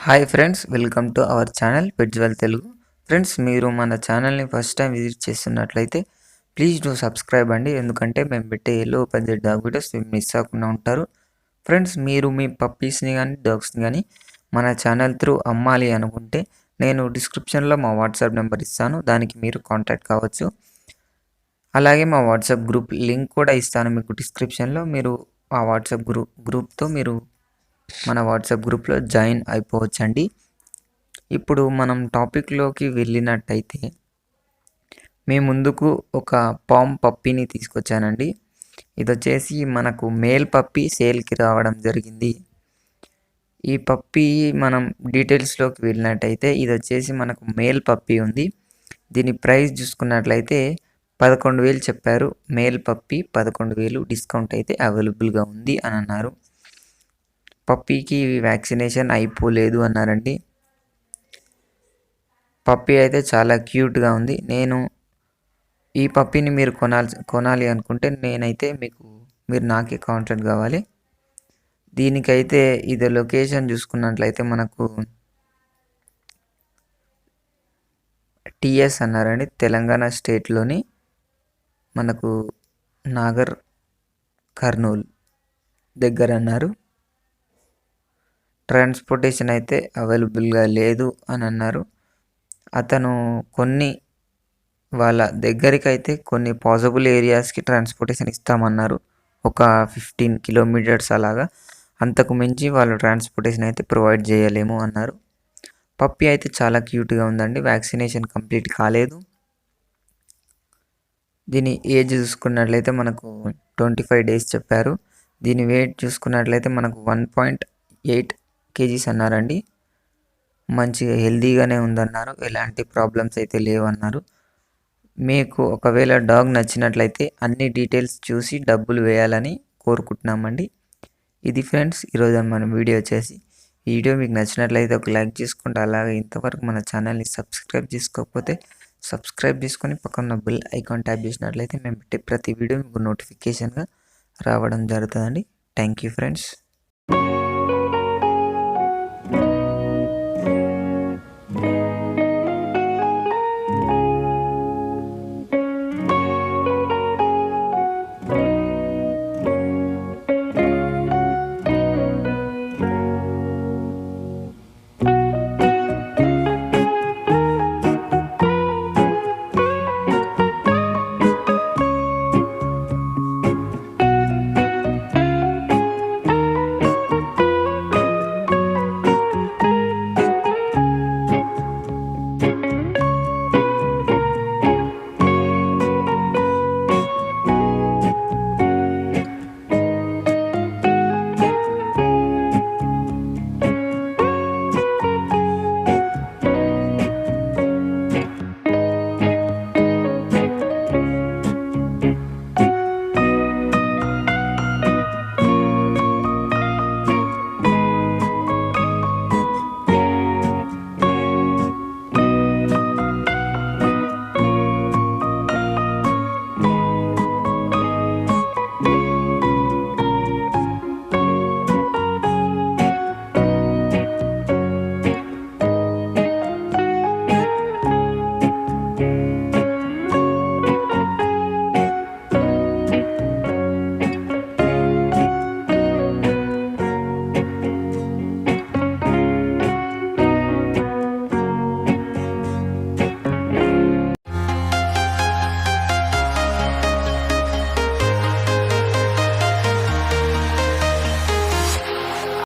Hi friends, welcome to our channel Petzwell Telugu. Friends, మీరు మన ఛానల్ని ఫస్ట్ టైం విజిట్ చేస్తున్నట్లయితే ప్లీజ్ డూ సబ్స్క్రైబ్ అండి. ఎందుకంటే మేము పెట్టే లో బడ్జెట్ డాగ్ వీడియోస్ మిస్ అవ్వకుండా ఉంటారు. ఫ్రెండ్స్, మీరు మీ పప్పీస్ని కానీ డాగ్స్ని కానీ మన ఛానల్ త్రూ అమ్మాలి అనుకుంటే నేను డిస్క్రిప్షన్లో మా వాట్సాప్ నెంబర్ ఇస్తాను, దానికి మీరు కాంటాక్ట్ కావచ్చు. అలాగే మా వాట్సాప్ గ్రూప్ లింక్ కూడా ఇస్తాను మీకు డిస్క్రిప్షన్లో. మీరు ఆ వాట్సాప్ గ్రూప్తో మీరు మన వాట్సాప్ గ్రూప్లో జాయిన్ అయిపోవచ్చండి. ఇప్పుడు మనం టాపిక్లోకి వెళ్ళినట్టయితే మీ ముందుకు ఒక పామ్ పప్పీని తీసుకొచ్చానండి. ఇది వచ్చేసి మనకు మేల్ పప్పీ సేల్కి రావడం జరిగింది. ఈ పప్పీ మనం డీటెయిల్స్లోకి వెళ్ళినట్టయితే ఇది వచ్చేసి మనకు మేల్ పప్పీ ఉంది. దీని ప్రైస్ చూసుకున్నట్లయితే 11,000 చెప్పారు. మేల్ పప్పీ 11,000, డిస్కౌంట్ అయితే అవైలబుల్గా ఉంది అని అన్నారు. పప్పీకి వ్యాక్సినేషన్ అయిపోలేదు అన్నారండి. పప్పీ అయితే చాలా క్యూట్గా ఉంది. నేను ఈ పప్పీని మీరు కొనాలి అనుకుంటే నేనైతే మీరు నాకే కాంటాక్ట్ కావాలి. దీనికైతే ఇది లొకేషన్ చూసుకున్నట్లయితే మనకు టిఎస్ అన్నారండి, తెలంగాణ స్టేట్లోని మనకు నాగర్ కర్నూల్ దగ్గర అన్నారు. ట్రాన్స్పోర్టేషన్ అయితే అవైలబుల్గా లేదు అని అన్నారు. అతను వాళ్ళ దగ్గరికి అయితే కొన్ని పాసిబుల్ ఏరియాస్కి ట్రాన్స్పోర్టేషన్ ఇస్తామన్నారు, ఒక 15 కిలోమీటర్స్ అలాగా. అంతకు మించి వాళ్ళు ట్రాన్స్పోర్టేషన్ అయితే ప్రొవైడ్ చేయలేము అన్నారు. పప్పీ అయితే చాలా క్యూట్గా ఉందండి. వ్యాక్సినేషన్ కంప్లీట్ కాలేదు. దీని ఏజ్ చూసుకున్నట్లయితే మనకు 25 డేస్ చెప్పారు. దీని వెయిట్ చూసుకున్నట్లయితే మనకు 1.8 kgs అన్నారండి. మంచిగా హెల్తీగానే ఉందన్నారు, ఎలాంటి ప్రాబ్లమ్స్ అయితే లేవన్నారు. మీకు ఒకవేళ డాగ్ నచ్చినట్లయితే అన్ని డీటెయిల్స్ చూసి డబ్బులు వేయాలని కోరుకుంటున్నామండి. ఇది ఫ్రెండ్స్ ఈరోజు మన వీడియో వచ్చేసి. ఈ వీడియో మీకు నచ్చినట్లయితే ఒక లైక్ చేసుకుంటే, అలాగే ఇంతవరకు మన ఛానల్ని సబ్స్క్రైబ్ చేసుకోకపోతే సబ్స్క్రైబ్ చేసుకొని పక్కన బెల్ ఐకాన్ ట్యాప్ చేసినట్లయితే మేము పెట్టే ప్రతి వీడియో మీకు నోటిఫికేషన్గా రావడం జరుగుతుందండి. Thank you friends.